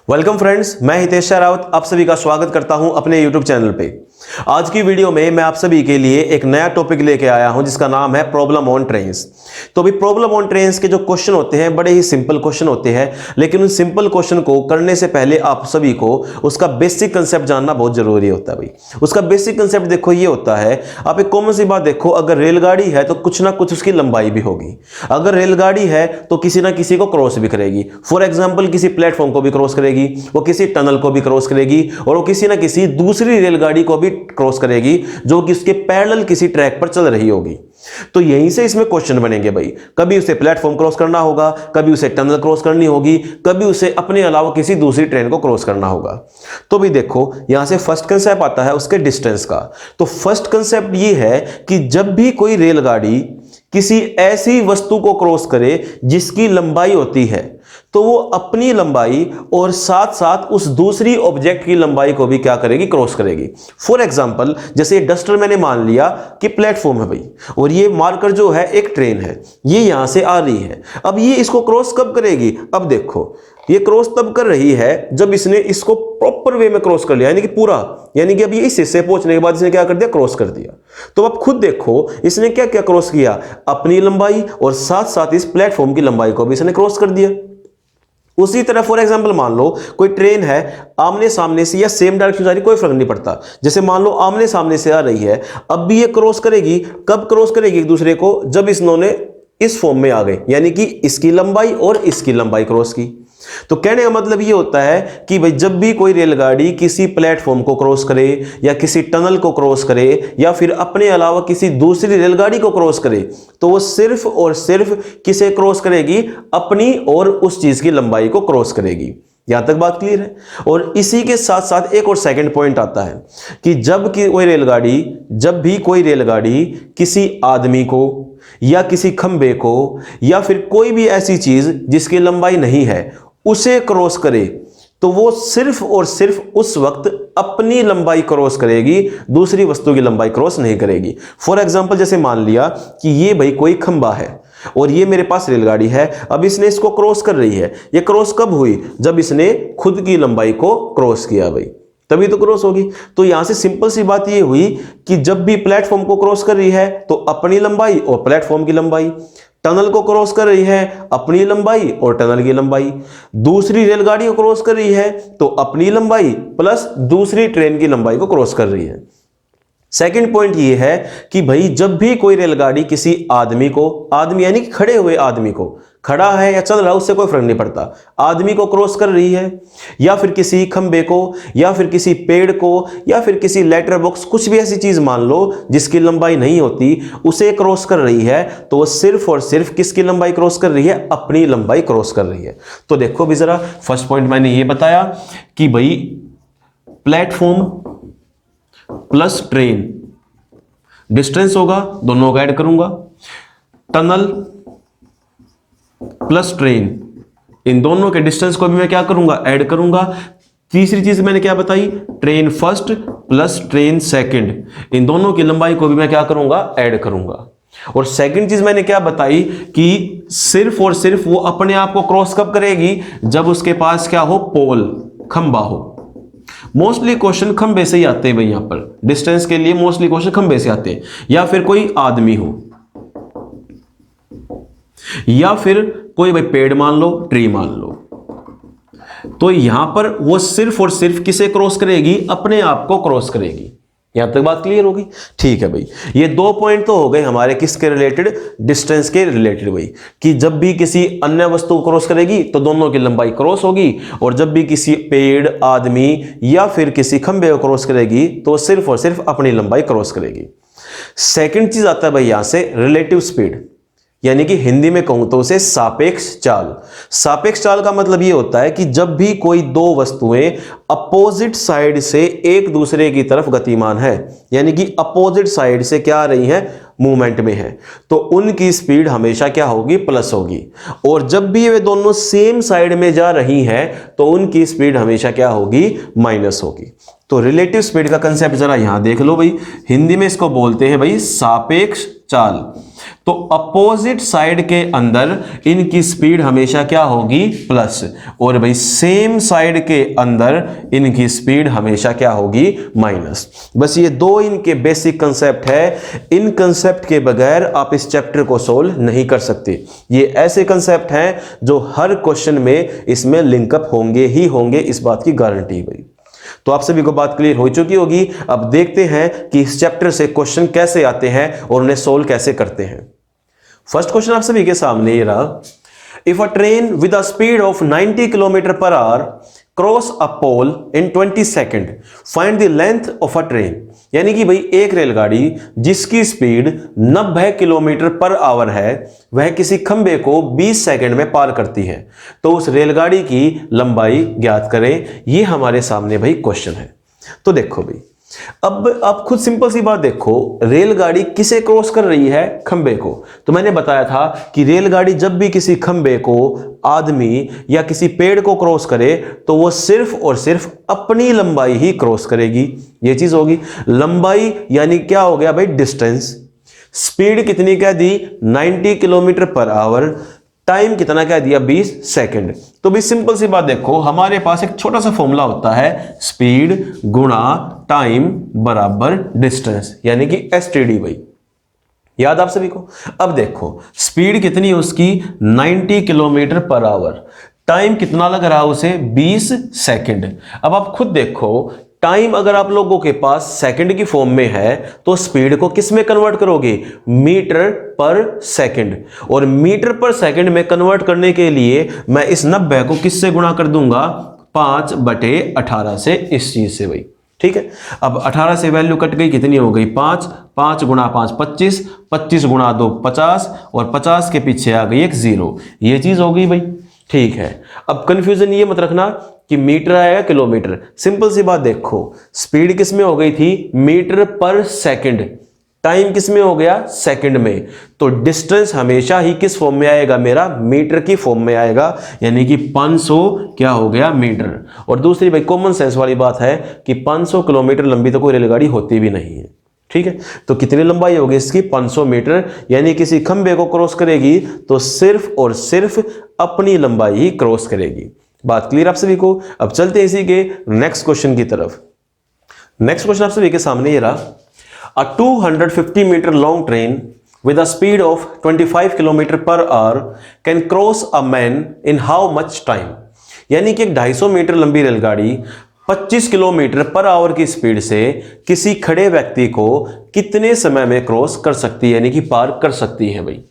Welcome friends, मैं हितेश रावत आप सभी का स्वागत करता हूं अपने YouTube चैनल पे। आज की वीडियो में मैं आप सभी के लिए एक नया टॉपिक लेके आया हूं जिसका नाम है प्रॉब्लम ऑन ट्रेन्स। तो भी प्रॉब्लम ऑन ट्रेन्स के जो क्वेश्चन होते हैं बड़े ही सिंपल क्वेश्चन होते हैं, लेकिन उन सिंपल क्वेश्चन को करने से पहले आप सभी को उसका बेसिक कंसेप्ट जानना बहुत जरूरी होता है। भाई उसका बेसिक कंसेप्ट देखो ये होता है, आप एक कॉमन सी बात देखो, अगर रेलगाड़ी है तो कुछ ना कुछ उसकी लंबाई भी होगी। अगर रेलगाड़ी है तो किसी ना किसी को क्रॉस भी करेगी। फॉर एग्जाम्पल किसी प्लेटफॉर्म को भी क्रॉस करेगी, वो किसी टनल को भी क्रॉस करेगी और वो किसी ना किसी दूसरी रेलगाड़ी को भी क्रॉस करेगी जो कि उसके पैरेलल किसी ट्रैक पर चल रही होगी। तो यहीं से इसमें क्वेश्चन बनेंगे भाई, कभी उसे प्लेटफॉर्म क्रॉस करना होगा, कभी उसे टनल क्रॉस करनी होगी, कभी उसे अपने अलावा किसी दूसरी ट्रेन को क्रॉस करना होगा। तो भी देखो यहां से फर्स्ट कंसेप्ट आता है उसके डिस्टेंस का। तो फर्स्ट कंसेप्ट ये है कि जब भी कोई रेलगाड़ी किसी ऐसी वस्तु को क्रॉस करे जिसकी लंबाई होती है तो वो अपनी लंबाई और साथ साथ उस दूसरी ऑब्जेक्ट की लंबाई को भी क्या करेगी, क्रॉस करेगी। फॉर एग्जांपल जैसे डस्टर मैंने मान लिया कि प्लेटफॉर्म है भाई, और ये मार्कर जो है एक ट्रेन है, ये यहां से आ रही है। अब ये इसको क्रॉस कब करेगी? अब देखो ये क्रॉस तब कर रही है जब इसने इसको प्रॉपर वे में क्रॉस कर लिया, यानी कि पूरा, यानी कि अब ये इस हिस्से पहुंचने के बाद इसने क्या कर दिया, क्रॉस कर दिया। तो अब खुद देखो इसने क्या क्या क्रॉस किया, अपनी लंबाई और साथ साथ इस प्लेटफॉर्म की लंबाई को भी इसने क्रॉस कर दिया। उसी तरह फॉर एग्जांपल मान लो कोई ट्रेन है आमने सामने से या सेम डायरेक्शन जा रही, कोई फर्क नहीं पड़ता। जैसे मान लो आमने सामने से आ रही है, अब भी ये क्रॉस करेगी। कब क्रॉस करेगी एक दूसरे को? जब इन्होंने इस फॉर्म में आ गए, यानी कि इसकी लंबाई और इसकी लंबाई क्रॉस की। तो कहने का मतलब ये होता है कि भाई जब भी कोई रेलगाड़ी किसी प्लेटफॉर्म को क्रॉस करे या किसी टनल को क्रॉस करे या फिर अपने अलावा किसी दूसरी रेलगाड़ी को क्रॉस करे तो वो सिर्फ और सिर्फ किसे क्रॉस करेगी? अपनी और उस चीज की लंबाई को क्रॉस करेगी। यहां तक बात क्लियर है। और इसी के साथ साथ एक और सेकंड पॉइंट आता है कि जब भी कोई रेलगाड़ी किसी आदमी को या किसी खंबे को या फिर कोई भी ऐसी चीज जिसकी लंबाई नहीं है उसे क्रॉस करे तो वो सिर्फ और सिर्फ उस वक्त अपनी लंबाई क्रॉस करेगी, दूसरी वस्तु की लंबाई क्रॉस नहीं करेगी। फॉर एग्जांपल जैसे मान लिया कि ये भाई कोई खंबा है और ये मेरे पास रेलगाड़ी है, अब इसने इसको क्रॉस कर रही है। ये क्रॉस कब हुई? जब इसने खुद की लंबाई को क्रॉस किया भाई, तभी तो क्रॉस होगी। तो यहां से सिंपल सी बात ये हुई कि जब भी प्लेटफॉर्म को क्रॉस कर रही है तो अपनी लंबाई और प्लेटफॉर्म की लंबाई, टनल को क्रॉस कर रही है अपनी लंबाई और टनल की लंबाई, दूसरी रेलगाड़ी को क्रॉस कर रही है तो अपनी लंबाई प्लस दूसरी ट्रेन की लंबाई को क्रॉस कर रही है। सेकंड पॉइंट ये है कि भाई जब भी कोई रेलगाड़ी किसी आदमी को, आदमी यानी कि खड़े हुए आदमी को, खड़ा है या चल रहा है उससे कोई फर्क नहीं पड़ता, आदमी को क्रॉस कर रही है या फिर किसी खंबे को या फिर किसी पेड़ को या फिर किसी लेटर बॉक्स, कुछ भी ऐसी चीज मान लो जिसकी लंबाई नहीं होती, उसे क्रॉस कर रही है तो वो सिर्फ और सिर्फ किसकी लंबाई क्रॉस कर रही है? अपनी लंबाई क्रॉस कर रही है। तो देखो भी जरा, फर्स्ट पॉइंट मैंने ये बताया कि भाई प्लेटफॉर्म प्लस ट्रेन डिस्टेंस होगा, दोनों को ऐड करूंगा। टनल प्लस ट्रेन, इन दोनों के डिस्टेंस को भी मैं क्या करूंगा? ऐड करूंगा। तीसरी चीज मैंने क्या बताई? Train first plus train second, इन दोनों की लंबाई को भी मैं क्या करूंगा? ऐड करूंगा। और सेकंड चीज मैंने क्या बताई कि सिर्फ और सिर्फ वो अपने आप को क्रॉस कब करेगी? जब उसके पास क्या हो? पोल, खंबा हो। मोस्टली क्वेश्चन खंबे से ही आते हैं भाई, यहां पर डिस्टेंस के लिए मोस्टली क्वेश्चन खंबे से आते हैं, या फिर कोई आदमी हो या फिर कोई भाई पेड़ मान लो, ट्री मान लो। तो यहां पर वो सिर्फ और सिर्फ किसे क्रॉस करेगी? अपने आप को क्रॉस करेगी। यहां तक बात क्लियर होगी? ठीक है भाई, ये दो पॉइंट तो हो गए हमारे किसके रिलेटेड? डिस्टेंस के रिलेटेड भाई, कि जब भी किसी अन्य वस्तु को क्रॉस करेगी तो दोनों की लंबाई क्रॉस होगी, और जब भी किसी पेड़, आदमी या फिर किसी खंबे को क्रॉस करेगी तो सिर्फ और सिर्फ अपनी लंबाई क्रॉस करेगी। सेकंड चीज आता है भाई यहां से रिलेटिव स्पीड, यानी कि हिंदी में कहूं तो उसे सापेक्ष चाल। सापेक्ष चाल का मतलब यह होता है कि जब भी कोई दो वस्तुएं अपोजिट साइड से एक दूसरे की तरफ गतिमान है, यानी कि अपोजिट साइड से क्या आ रही हैं? मूवमेंट में है, तो उनकी स्पीड हमेशा क्या होगी? प्लस होगी। और जब भी वे दोनों सेम साइड में जा रही हैं तो उनकी स्पीड हमेशा क्या होगी? माइनस होगी। तो रिलेटिव स्पीड का कंसेप्ट जरा यहां देख लो भाई, हिंदी में इसको बोलते हैं भाई सापेक्ष चाल। तो अपोजिट साइड के अंदर इनकी स्पीड हमेशा क्या होगी, प्लस, और भाई सेम साइड के अंदर इनकी स्पीड हमेशा क्या होगी, माइनस। बस ये दो इनके बेसिक कंसेप्ट है, इन कंसेप्ट के बगैर आप इस चैप्टर को सोल्व नहीं कर सकते। ये ऐसे कंसेप्ट हैं जो हर क्वेश्चन में इसमें लिंकअप होंगे ही होंगे, इस बात की गारंटी भाई। तो आप सभी को बात क्लियर हो चुकी होगी। अब देखते हैं कि इस चैप्टर से क्वेश्चन कैसे आते हैं और उन्हें सोल्व कैसे करते हैं। फर्स्ट क्वेश्चन आप सभी के सामने ये रहा। If a train with a speed of 90 kilometre per hour cross a pole in 20 second, find the length of a train. यानी कि भाई एक रेलगाड़ी जिसकी स्पीड 90 किलोमीटर पर आवर है, वह किसी खंबे को 20 सेकंड में पार करती है, तो उस रेलगाड़ी की लंबाई ज्ञात करें। ये हमारे सामने भाई क्वेश्चन है। तो देखो भाई, अब आप खुद सिंपल सी बात देखो, रेलगाड़ी किसे क्रॉस कर रही है, खंबे को। तो मैंने बताया था कि रेलगाड़ी जब भी किसी खंबे को, आदमी या किसी पेड़ को क्रॉस करे तो वो सिर्फ और सिर्फ अपनी लंबाई ही क्रॉस करेगी। ये चीज होगी लंबाई, यानी क्या हो गया भाई, डिस्टेंस। स्पीड कितनी कह दी, 90 किलोमीटर पर आवर। टाइम कितना क्या दिया, 20 सेकंड। तो भी सिंपल सी बात देखो, हमारे पास एक छोटा सा फॉर्मूला होता है, स्पीड गुणा टाइम बराबर डिस्टेंस, यानी कि एसटीडी भाई। याद आप सभी को। अब देखो स्पीड कितनी है उसकी, 90 किलोमीटर पर आवर। टाइम कितना लग रहा है उसे, 20 सेकंड। अब आप खुद देखो, टाइम अगर आप लोगों के पास सेकंड की फॉर्म में है तो स्पीड को किस में कन्वर्ट करोगे, मीटर पर सेकंड। और मीटर पर सेकंड में कन्वर्ट करने के लिए मैं इस 90 को किससे गुणा कर दूंगा, 5/18 से, इस चीज से भाई। ठीक है, अब 18 से वैल्यू कट गई, कितनी हो गई, 5। 5 गुणा 5 25, 25 गुणा 2 50, और 50 के पीछे आ गई एक 0। ये चीज हो गई भाई। ठीक है, अब कंफ्यूजन ये मत रखना कि मीटर आएगा किलोमीटर। सिंपल सी बात देखो, स्पीड किस में हो गई थी, मीटर पर सेकंड। टाइम किस में हो गया, सेकंड में। तो डिस्टेंस हमेशा ही किस फॉर्म में आएगा, मेरा मीटर की फॉर्म में आएगा, यानी कि 500 क्या हो गया, मीटर। और दूसरी भाई कॉमन सेंस वाली बात है कि 500 किलोमीटर लंबी तो कोई रेलगाड़ी होती भी नहीं है। ठीक है, तो कितनी लंबाई होगी इसकी, 500 मीटर। यानी किसी खंबे को क्रॉस करेगी तो सिर्फ और सिर्फ अपनी लंबाई ही क्रॉस करेगी। बात क्लियर आप सभी को। अब चलते हैं इसी के नेक्स्ट क्वेश्चन की तरफ। नेक्स्ट क्वेश्चन आप सभी के सामने ये रहा। A 250 metre long train with a speed of 25 kilometre per hour can cross a man in how much time. यानी कि एक 250 मीटर लंबी रेलगाड़ी 25 किलोमीटर पर आवर की स्पीड से किसी खड़े व्यक्ति को कितने समय में क्रॉस कर सकती है, यानी कि पार कर सकती है भाई।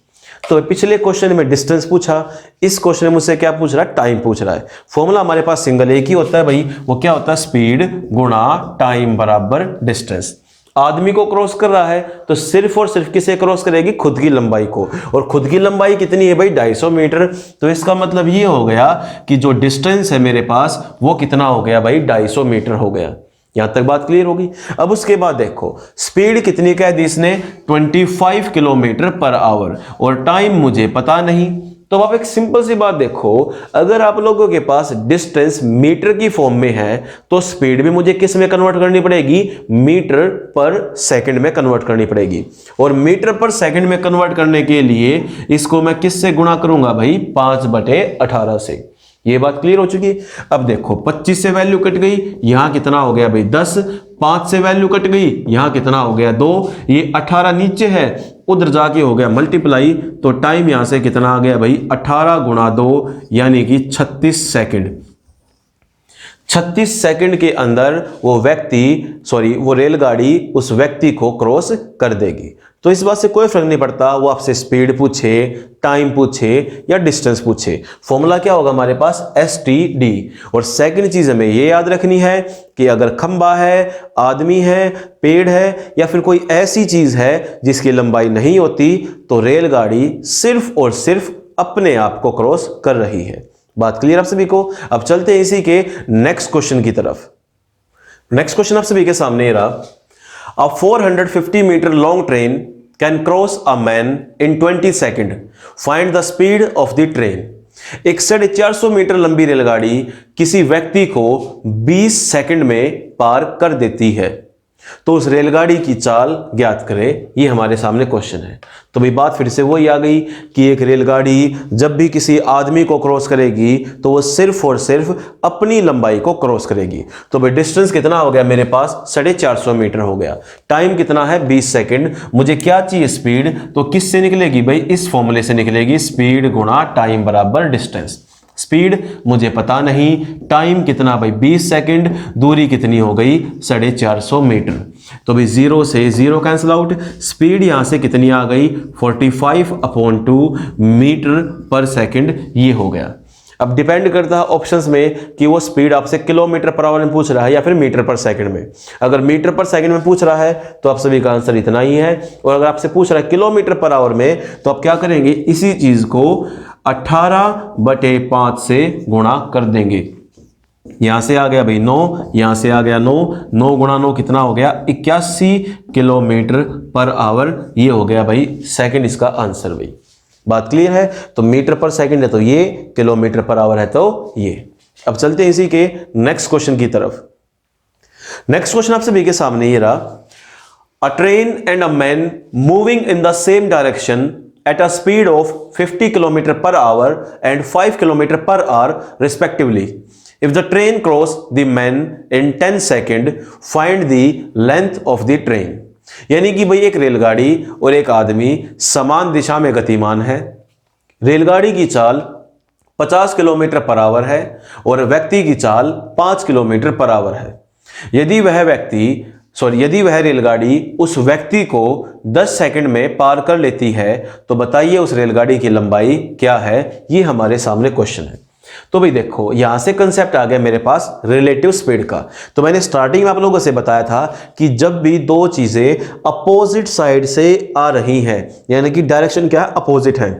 तो पिछले क्वेश्चन में डिस्टेंस पूछा, इस क्वेश्चन में मुझसे क्या पूछ रहा है, टाइम पूछ रहा है। फॉर्मूला हमारे पास सिंगल एक ही होता है भाई, वो क्या होता है, स्पीड गुणा टाइम बराबर डिस्टेंस। आदमी को क्रॉस कर रहा है तो सिर्फ और सिर्फ किसे क्रॉस करेगी, खुद की लंबाई को। और खुद की लंबाई कितनी है भाई, 250 मीटर। तो इसका मतलब ये हो गया कि जो डिस्टेंस है मेरे पास वो कितना हो गया भाई, 250 मीटर हो गया। यहां तक बात क्लियर होगी। अब उसके बाद देखो स्पीड कितनी कह दी इसने, 25 किलोमीटर पर आवर, और टाइम मुझे पता नहीं। तो आप एक सिंपल सी बात देखो, अगर आप लोगों के पास डिस्टेंस मीटर की फॉर्म में है तो स्पीड भी मुझे किस में कन्वर्ट करनी पड़ेगी, मीटर पर सेकंड में कन्वर्ट करनी पड़ेगी। और मीटर पर सेकंड में कन्वर्ट करने के लिए इसको मैं किससे गुणा करूंगा भाई, 5/18 से। ये बात क्लियर हो चुकी है। अब देखो 25 से वैल्यू कट गई, यहां कितना हो गया भाई 10। 5 से वैल्यू कट गई, यहां कितना हो गया 2। ये 18 नीचे है, उधर जाके हो गया मल्टीप्लाई, तो टाइम यहां से कितना आ गया भाई, 18 गुणा 2 यानी कि 36 सेकंड। 36 सेकंड के अंदर वो रेलगाड़ी उस व्यक्ति को क्रॉस कर देगी। तो इस बात से कोई फर्क नहीं पड़ता वो आपसे स्पीड पूछे, टाइम पूछे या डिस्टेंस पूछे। फॉर्मूला क्या होगा हमारे पास, STD। और सेकंड चीज हमें ये याद रखनी है कि अगर खंबा है, आदमी है, पेड़ है या फिर कोई ऐसी चीज है जिसकी लंबाई नहीं होती, तो रेलगाड़ी सिर्फ और सिर्फ अपने आप को क्रॉस कर रही है। बात क्लियर आप सभी को। अब चलते हैं इसी के नेक्स्ट क्वेश्चन की तरफ। नेक्स्ट क्वेश्चन आप सभी के सामने रहा। A 450 metre long train can cross a man in 20 second, find the speed of the train. एक 450 मीटर लंबी रेलगाड़ी किसी व्यक्ति को 20 सेकंड में पार कर देती है। तो उस रेलगाड़ी की चाल ज्ञात करें, ये हमारे सामने क्वेश्चन है। तो भाई बात फिर से वही आ गई कि एक रेलगाड़ी जब भी किसी आदमी को क्रॉस करेगी तो वो सिर्फ और सिर्फ अपनी लंबाई को क्रॉस करेगी। तो भाई डिस्टेंस कितना हो गया मेरे पास, 450 मीटर हो गया। टाइम कितना है, 20 सेकंड। मुझे क्या चाहिए, स्पीड। तो किससे निकलेगी भाई, इस फॉर्मूले से निकलेगी, स्पीड गुणा टाइम बराबर डिस्टेंस। स्पीड मुझे पता नहीं, टाइम कितना भाई 20 सेकंड, दूरी कितनी हो गई 450 मीटर। तो भाई 0 से 0 कैंसिल आउट, स्पीड यहां से कितनी आ गई 45/2 मीटर पर सेकंड, ये हो गया। अब डिपेंड करता है ऑप्शंस में कि वो स्पीड आपसे किलोमीटर पर आवर में पूछ रहा है या फिर मीटर पर सेकंड में। अगर मीटर पर सेकंड में पूछ रहा है तो आप सभी का आंसर इतना ही है, और अगर आपसे पूछ रहा है किलोमीटर पर आवर में तो आप क्या करेंगे, इसी चीज को 18/5 से गुणा कर देंगे। यहां से आ गया भाई 9, यहां से आ गया 9, 9 गुणा 9 कितना हो गया 81 किलोमीटर पर आवर, ये हो गया भाई सेकंड इसका आंसर। भाई बात क्लियर है। तो मीटर पर सेकंड है तो ये, किलोमीटर पर आवर है तो ये। अब चलते हैं इसी के नेक्स्ट क्वेश्चन की तरफ। नेक्स्ट क्वेश्चन आप सभी के सामने ये रहा, अ train and a man moving in the same direction at a speed of 50 km per hour and 5 km per hour respectively. If the train cross the man in 10 seconds, find the length of the train. यानी कि भाई एक रेलगाड़ी और एक आदमी समान दिशा में गतिमान है। रेलगाड़ी की चाल 50 किलोमीटर पर आवर है और व्यक्ति की चाल 5 किलोमीटर पर आवर है। यदि वह रेलगाड़ी उस व्यक्ति को 10 सेकंड में पार कर लेती है तो बताइए उस रेलगाड़ी की लंबाई क्या है, ये हमारे सामने क्वेश्चन है। तो भाई देखो यहां से कंसेप्ट आ गया मेरे पास रिलेटिव स्पीड का। तो मैंने स्टार्टिंग में आप लोगों से बताया था कि जब भी दो चीजें अपोजिट साइड से आ रही हैं, यानी कि डायरेक्शन क्या है, अपोजिट है,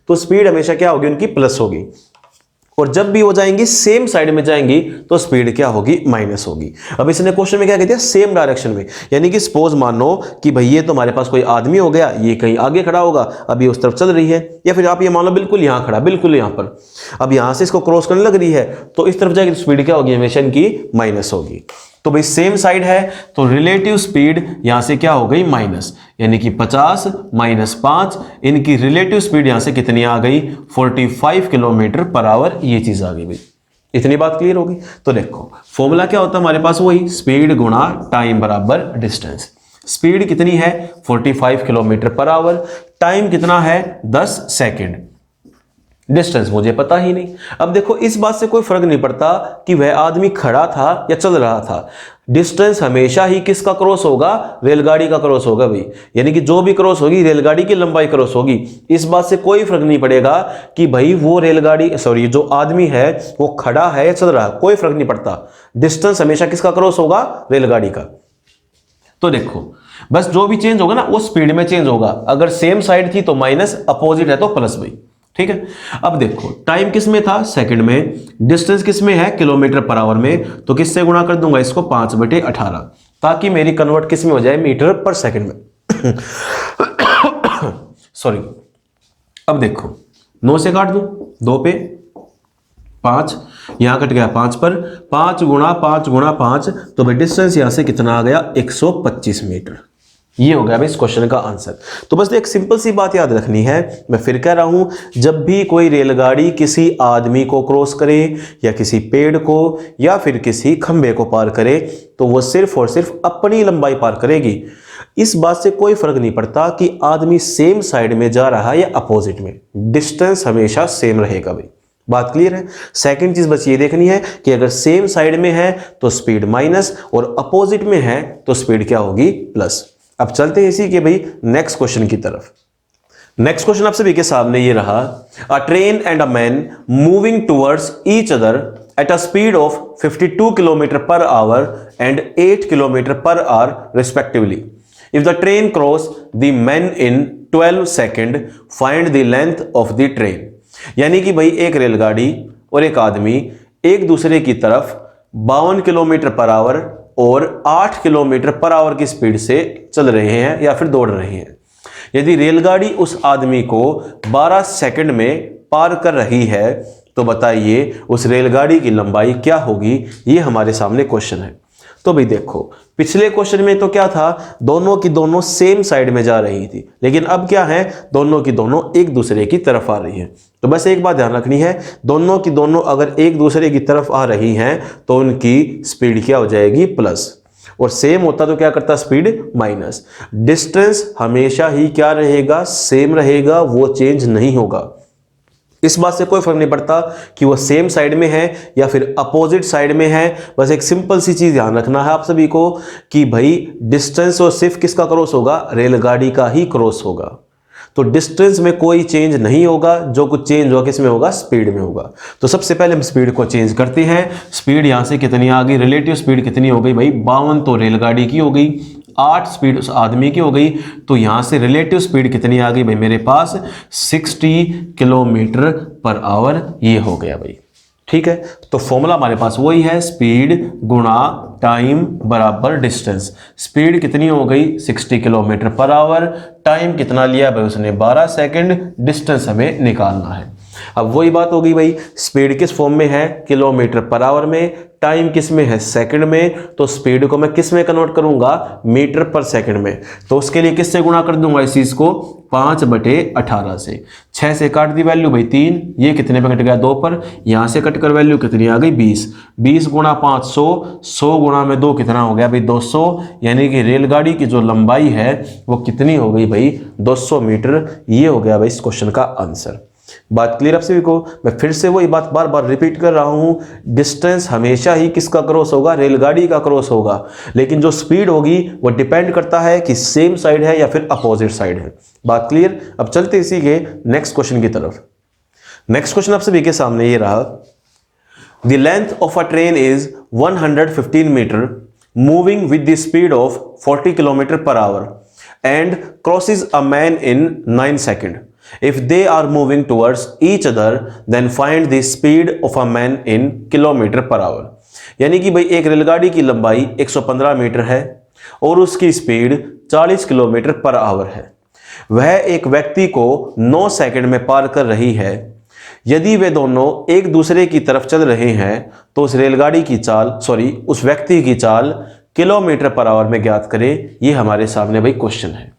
तो स्पीड हमेशा क्या होगी, उनकी प्लस होगी। और जब भी वो जाएंगी सेम साइड में जाएंगी तो स्पीड क्या होगी, माइनस होगी। अब इसने क्वेश्चन में क्या कह दिया, सेम डायरेक्शन में, यानी कि सपोज मानो कि भाई ये तो हमारे पास कोई आदमी हो गया, ये कहीं आगे खड़ा होगा, अभी उस तरफ चल रही है, या फिर आप ये मान लो बिल्कुल यहां खड़ा, बिल्कुल यहां पर, अब यहां से इसको क्रॉस करने लग रही है तो इस तरफ जाएगी तो स्पीड क्या होगी, हमेशा इनकी माइनस होगी। तो भाई सेम साइड है तो रिलेटिव स्पीड यहां से क्या हो गई, माइनस, यानी कि 50 - 5, इनकी रिलेटिव स्पीड यहां से कितनी आ गई, 45 किलोमीटर पर आवर, ये चीज आ गई। भाई इतनी बात क्लियर होगी। तो देखो फॉर्मूला क्या होता है हमारे पास, वही स्पीड गुणा टाइम बराबर डिस्टेंस। स्पीड कितनी है 45 किलोमीटर पर आवर, टाइम कितना है 10 सेकेंड, डिस्टेंस मुझे पता ही नहीं। अब देखो इस बात से कोई फर्क नहीं पड़ता कि वह आदमी खड़ा था या चल रहा था, डिस्टेंस हमेशा ही किसका क्रॉस होगा, रेलगाड़ी का क्रॉस होगा भाई, यानी कि जो भी क्रॉस होगी रेलगाड़ी की लंबाई क्रॉस होगी। इस बात से कोई फर्क नहीं पड़ेगा कि भाई वो रेलगाड़ी जो आदमी है वो खड़ा है या चल रहा है, कोई फर्क नहीं पड़ता, डिस्टेंस हमेशा किसका क्रॉस होगा, रेलगाड़ी का। तो देखो बस जो भी चेंज होगा ना वो स्पीड में चेंज होगा, अगर सेम साइड थी तो माइनस, अपोजिट है तो प्लस। भाई ठीक है। अब देखो टाइम किस में था, सेकंड में, डिस्टेंस किस में है, किलोमीटर पर आवर में, तो किससे गुणा कर दूंगा इसको 5/18, ताकि मेरी कन्वर्ट किस में हो जाए, मीटर पर सेकंड में। सॉरी। अब देखो 9 से काट दूं, 2 पे 5, यहां कट गया 5 पर, 5 गुणा 5 गुणा 5, तो भाई डिस्टेंस यहां से कितना आ गया 125 मीटर। ये हो गया भाई इस क्वेश्चन का आंसर। तो बस एक सिंपल सी बात याद रखनी है, मैं फिर कह रहा हूं, जब भी कोई रेलगाड़ी किसी आदमी को क्रॉस करे या किसी पेड़ को या फिर किसी खंबे को पार करे तो वो सिर्फ और सिर्फ अपनी लंबाई पार करेगी। इस बात से कोई फर्क नहीं पड़ता कि आदमी सेम साइड में जा रहा है या अपोजिट में, डिस्टेंस हमेशा सेम रहेगा। भाई बात क्लियर है। सेकंड चीज बस ये देखनी है कि अगर सेम साइड में है तो स्पीड माइनस और अपोजिट में है तो स्पीड क्या होगी, प्लस। अब चलते हैं इसी के भाई नेक्स्ट क्वेश्चन की तरफ। नेक्स्ट क्वेश्चन आप सभी के सामने ये रहा, अ train and a man moving towards each other at a speed of 52 kilometre per hour and 8 kilometre per our respectively. If the train cross the man in 12 second, find the length of the train. यानी कि भाई एक रेलगाड़ी और एक आदमी एक दूसरे की तरफ 52 किलोमीटर पर आवर और 8 किलोमीटर पर आवर की स्पीड से चल रहे हैं या फिर दौड़ रहे हैं। यदि रेलगाड़ी उस आदमी को 12 सेकंड में पार कर रही है तो बताइए उस रेलगाड़ी की लंबाई क्या होगी, ये हमारे सामने क्वेश्चन है। तो तो भाई देखो पिछले क्वेश्चन में तो क्या था, दोनों की दोनों सेम साइड में जा रही थी, लेकिन अब क्या है, दोनों की दोनों एक दूसरे की तरफ आ रही है। तो बस एक बात ध्यान रखनी है, दोनों की दोनों अगर एक दूसरे की तरफ आ रही हैं तो उनकी स्पीड क्या हो जाएगी, प्लस, और सेम होता तो क्या करता, स्पीड माइनस। डिस्टेंस हमेशा ही क्या रहेगा, सेम रहेगा, वो चेंज नहीं होगा। इस बात से कोई फर्क नहीं पड़ता कि वो सेम साइड में है या फिर अपोजिट साइड में है। बस एक सिंपल सी चीज ध्यान रखना है आप सभी को कि भाई डिस्टेंस और सिर्फ किसका क्रॉस होगा, रेलगाड़ी का ही क्रॉस होगा। तो डिस्टेंस में कोई चेंज नहीं होगा, जो कुछ चेंज होगा किस में होगा, स्पीड में होगा। तो सबसे पहले हम स्पीड को चेंज करते हैं। स्पीड यहां से कितनी आ गई, रिलेटिव स्पीड कितनी हो गई भाई, 52 तो रेलगाड़ी की हो गई, 8 स्पीड उस आदमी की हो गई। तो यहां से रिलेटिव स्पीड कितनी आ गई भाई मेरे पास, 60 किलोमीटर पर आवर, ये हो गया भाई। ठीक है, तो फॉर्मूला हमारे पास वही है, स्पीड गुणा टाइम बराबर डिस्टेंस। स्पीड कितनी हो गई, 60 किलोमीटर पर आवर, टाइम कितना लिया भाई उसने, 12 सेकंड, डिस्टेंस हमें निकालना है। अब वही बात होगी भाई, स्पीड किस फॉर्म में है, किलोमीटर पर आवर में, टाइम किस में है, सेकंड में। तो स्पीड को मैं किस में कन्वर्ट करूंगा, मीटर पर सेकंड में। तो उसके लिए किससे गुणा कर दूंगा इस चीज को, 5/18 से। 6 से काट दी वैल्यू भाई 3, ये कितने पे कट गया, 2 पर। यहां से कटकर वैल्यू कितनी आ गई, 20। 20 गुणा 5 100, 100 गुणा में 2 कितना हो गया भाई, 200। यानी कि रेलगाड़ी की जो लंबाई है वो कितनी हो गई भाई, 200 मीटर। ये हो गया भाई इस क्वेश्चन का आंसर। बात क्लियर आप सभी को। मैं फिर से वही बात बार बार रिपीट कर रहा हूं, डिस्टेंस हमेशा ही किसका क्रॉस होगा, रेलगाड़ी का क्रॉस होगा। लेकिन जो स्पीड होगी वो डिपेंड करता है कि सेम साइड है या फिर अपोजिट साइड है। बात क्लियर। अब चलते इसी के नेक्स्ट क्वेश्चन की तरफ। नेक्स्ट क्वेश्चन आप सभी के सामने ये रहा, the length of a train is 115 metre moving with the speed of 40 kilometre per hour and crosses a man in 9 second. If they are moving towards each other, then find the speed of a man in kilometer per hour। यानी कि भाई एक रेलगाड़ी की लंबाई 115 metre है और उसकी स्पीड 40 किलोमीटर पर आवर है। वह एक व्यक्ति को 9 सेकंड में पार कर रही है। यदि वे दोनों एक दूसरे की तरफ चल रहे हैं तो उस रेलगाड़ी की चाल, उस व्यक्ति की चाल किलोमीटर पर आवर में ज्ञात करें। ये हमारे सामने भाई क्वेश्चन है।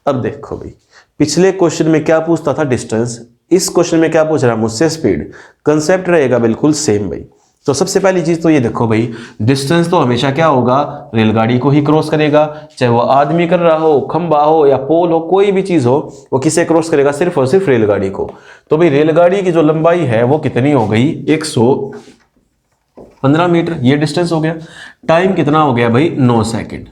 अब देखो भाई, पिछले क्वेश्चन में क्या पूछता था, डिस्टेंस। इस क्वेश्चन में क्या पूछ रहा है मुझसे, स्पीड। कंसेप्ट रहेगा बिल्कुल सेम भाई। तो सबसे पहली चीज तो ये देखो भाई, डिस्टेंस तो हमेशा क्या होगा, रेलगाड़ी को ही क्रॉस करेगा। चाहे वो आदमी कर रहा हो, खंबा हो या पोल हो, कोई भी चीज हो, वो किसे क्रॉस करेगा, सिर्फ और सिर्फ रेलगाड़ी को। तो भाई रेलगाड़ी की जो लंबाई है वो कितनी हो गई, 115 मीटर, ये डिस्टेंस हो गया। टाइम कितना हो गया भाई, 9 सेकेंड।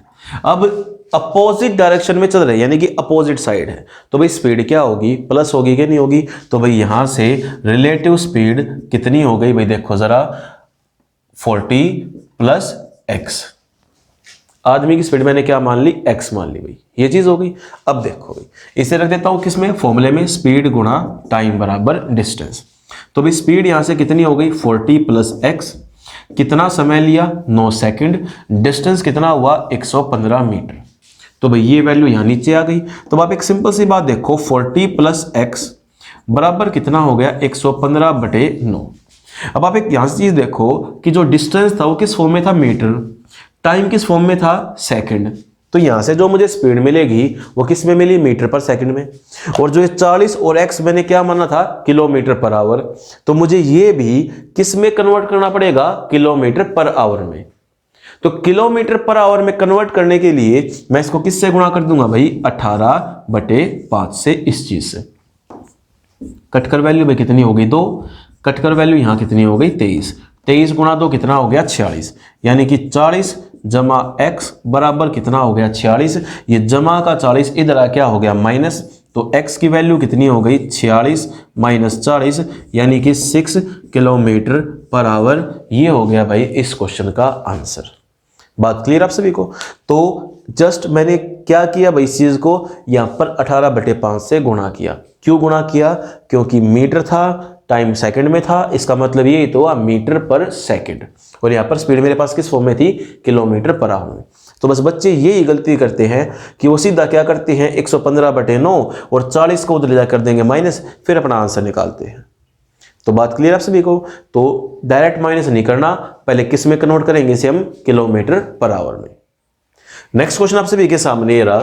अब अपोजिट डायरेक्शन में चल रहे हैं, यानी कि अपोजिट साइड है, तो भाई स्पीड क्या होगी, प्लस होगी कि नहीं होगी। तो भाई यहां से रिलेटिव स्पीड कितनी हो गई भाई, देखो जरा, 40 प्लस x। आदमी की स्पीड मैंने क्या मान ली, x मान ली भाई, ये चीज हो गई। अब देखो भाई, इसे रख देता हूं किसमें, फॉर्मूले में, स्पीड गुणा टाइम बराबर डिस्टेंस। तो भाई स्पीड यहां से कितनी हो गई, 40 प्लस x। कितना समय लिया, 9 सेकंड। डिस्टेंस कितना हुआ, 115 मीटर। तो भाई ये वैल्यू यहां नीचे आ गई। तो आप एक सिंपल सी बात देखो, 40 प्लस x बराबर कितना हो गया, 115/9। अब आप एक यहां से चीज देखो कि जो डिस्टेंस था वो किस फॉर्म में था, मीटर। टाइम किस फॉर्म में था, सेकंड। तो यहां से जो मुझे स्पीड मिलेगी वो किस में मिली, मीटर पर सेकंड में। और जो 40 और x मैंने क्या माना था, किलोमीटर पर आवर। तो मुझे ये भी किस में कन्वर्ट करना पड़ेगा, किलोमीटर पर आवर में। तो किलोमीटर पर आवर में कन्वर्ट करने के लिए मैं इसको किससे गुणा कर दूंगा भाई, 18/5 से। इस चीज से कटकर वैल्यू भाई कितनी हो गई, 2। कटकर वैल्यू यहां कितनी हो गई, 23। 23 गुणा 2 कितना हो गया, 46। यानी कि 40 जमा x बराबर कितना हो गया, 46। ये जमा का 40 इधर आ क्या हो गया, माइनस। तो x की वैल्यू कितनी हो गई, 46 माइनस 40, यानी कि 6 किलोमीटर पर आवर। ये हो गया भाई इस क्वेश्चन का आंसर। बात क्लियर आप सभी को। तो जस्ट मैंने क्या किया भाई, इस चीज को यहां पर 18/5 से गुणा किया। क्यों गुणा किया, क्योंकि मीटर था, टाइम सेकंड में था, इसका मतलब ये तो हुआ मीटर पर सेकंड। और यहाँ पर स्पीड मेरे पास किस फॉर्म में थी, किलोमीटर पर आवर में। तो बस बच्चे यही गलती करते हैं कि वो सीधा क्या करते हैं, 115/9 और 40 को उधर ले जा कर देंगे माइनस, फिर अपना आंसर निकालते हैं। तो बात क्लियर आप सभी को। तो डायरेक्ट माइनस नहीं करना, पहले किस में कन्वर्ट करेंगे इसे हम, किलोमीटर पर आवर में। नेक्स्ट क्वेश्चन आप सभी के सामने ये रहा,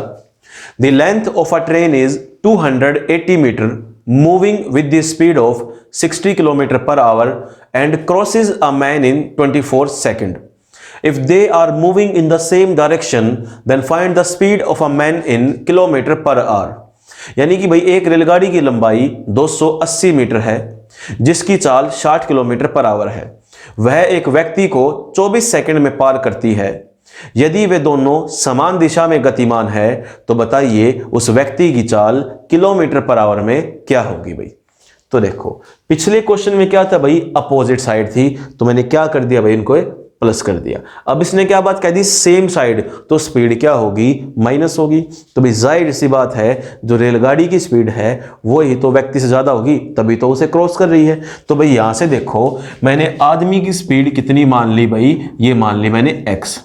the length of a train is 280 metre moving with the speed of 60 kilometre per hour and crosses a man in 24 second. If they are moving in the same direction, then find the speed of a man in kilometre per our. यानी कि भाई एक रेलगाड़ी की लंबाई 280 metre है जिसकी चाल 60 किलोमीटर पर आवर है, वह एक व्यक्ति को 24 सेकंड में पार करती है। यदि वे दोनों समान दिशा में गतिमान है तो बताइए उस व्यक्ति की चाल किलोमीटर पर आवर में क्या होगी भाई। तो देखो पिछले क्वेश्चन में क्या था भाई, अपोजिट साइड थी, तो मैंने क्या कर दिया भाई, इनको प्लस कर दिया। अब इसने क्या बात कह दी, सेम साइड, तो स्पीड क्या होगी, माइनस होगी। तो भाई जाहिर सी बात है जो रेलगाड़ी की स्पीड है वो ही तो व्यक्ति से ज्यादा होगी, तभी तो उसे क्रॉस कर रही है। तो भाई यहां से देखो मैंने आदमी की स्पीड कितनी मान ली भाई, ये मान ली मैंने x,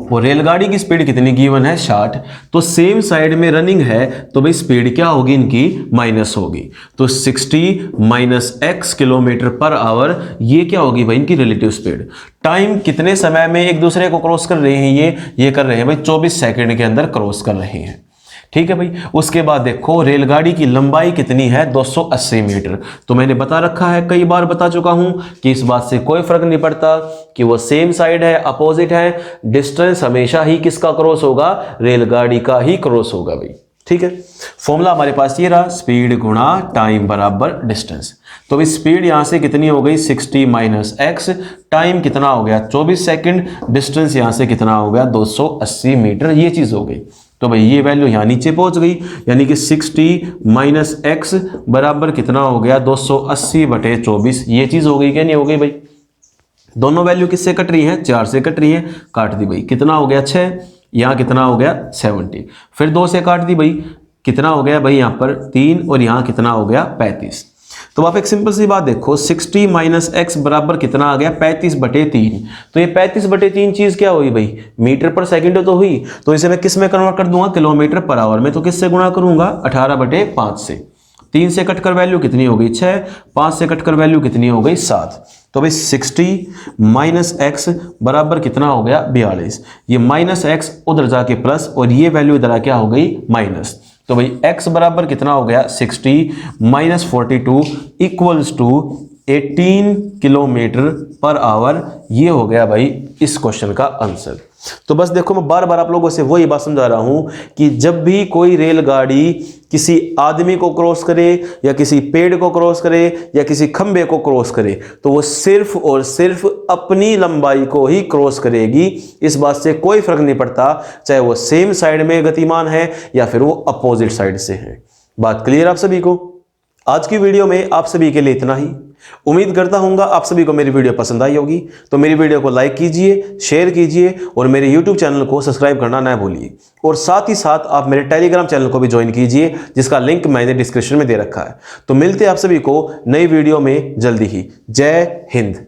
और रेलगाड़ी की स्पीड कितनी गिवन है 60, तो सेम साइड में रनिंग है तो भाई स्पीड क्या होगी इनकी, माइनस होगी। तो 60 minus x kilometre per hour, ये क्या होगी भाई इनकी रिलेटिव स्पीड। टाइम कितने समय में एक दूसरे को क्रॉस कर रहे हैं, ये कर रहे हैं भाई 24 सेकंड के अंदर क्रॉस कर रहे हैं। ठीक है भाई। उसके बाद देखो रेलगाड़ी की लंबाई कितनी है, 280 मीटर। तो मैंने बता रखा है, कई बार बता चुका हूं कि इस बात से कोई फर्क नहीं पड़ता कि वो सेम साइड है, अपोजिट है, डिस्टेंस हमेशा ही किसका क्रॉस होगा, रेलगाड़ी का ही क्रॉस होगा भाई। ठीक है। फॉर्मूला हमारे पास ये रहा, स्पीड गुणा टाइम बराबर डिस्टेंस। तो भाई स्पीड यहां से कितनी हो गई, 60 माइनस एक्स, टाइम कितना हो गया 24 सेकंड, डिस्टेंस यहां से कितना हो गया 280 मीटर, ये चीज हो गई। तो भाई ये वैल्यू यहाँ नीचे पहुंच गई, यानी कि 60 माइनस एक्स बराबर कितना हो गया 280 बटे 24, ये चीज हो गई क्या नहीं हो गई भाई। दोनों वैल्यू किससे कट रही हैं, 4 से कट रही हैं, काट दी भाई, कितना हो गया 6, यहाँ कितना हो गया 70, फिर 2 से काट दी भाई, कितना हो गया भाई यहाँ पर 3, और यहाँ कितना हो गया 35। तो आप एक सिंपल सी बात देखो, 60 माइनस एक्स बराबर कितना आ गया 35 बटे 3। तो ये 35 बटे 3 चीज क्या हुई भाई, मीटर पर सेकंड तो हुई, तो इसे मैं किस में कन्वर्ट कर दूंगा, किलोमीटर पर आवर में। तो किससे गुणा करूंगा, 18 बटे 5 से। 3 से कटकर वैल्यू कितनी हो गई 6, 5 से कटकर वैल्यू कितनी हो गई 7। तो भाई 60 माइनस एक्स बराबर कितना हो गया 42, ये माइनस एक्स उधर जाके प्लस, और ये वैल्यू इधर क्या हो गई माइनस। तो भाई x बराबर कितना हो गया 60 minus 42 equals to 18 kilometre per hour, ये हो गया भाई इस क्वेश्चन का आंसर। तो बस देखो मैं बार बार आप लोगों से वही बात समझा रहा हूं कि जब भी कोई रेलगाड़ी किसी आदमी को क्रॉस करे या किसी पेड़ को क्रॉस करे या किसी खंबे को क्रॉस करे तो वो सिर्फ और सिर्फ अपनी लंबाई को ही क्रॉस करेगी। इस बात से कोई फर्क नहीं पड़ता चाहे वो सेम साइड में गतिमान है या फिर वो अपोजिट साइड से है। बात क्लियर आप सभी को। आज की वीडियो में आप सभी के लिए इतना ही। उम्मीद करता हूं आप सभी को मेरी वीडियो पसंद आई होगी। तो मेरी वीडियो को लाइक कीजिए, शेयर कीजिए और मेरे YouTube चैनल को सब्सक्राइब करना ना भूलिए। और साथ ही साथ आप मेरे टेलीग्राम चैनल को भी ज्वाइन कीजिए जिसका लिंक मैंने डिस्क्रिप्शन में दे रखा है। तो मिलते हैं आप सभी को नई वीडियो में जल्दी ही। जय हिंद।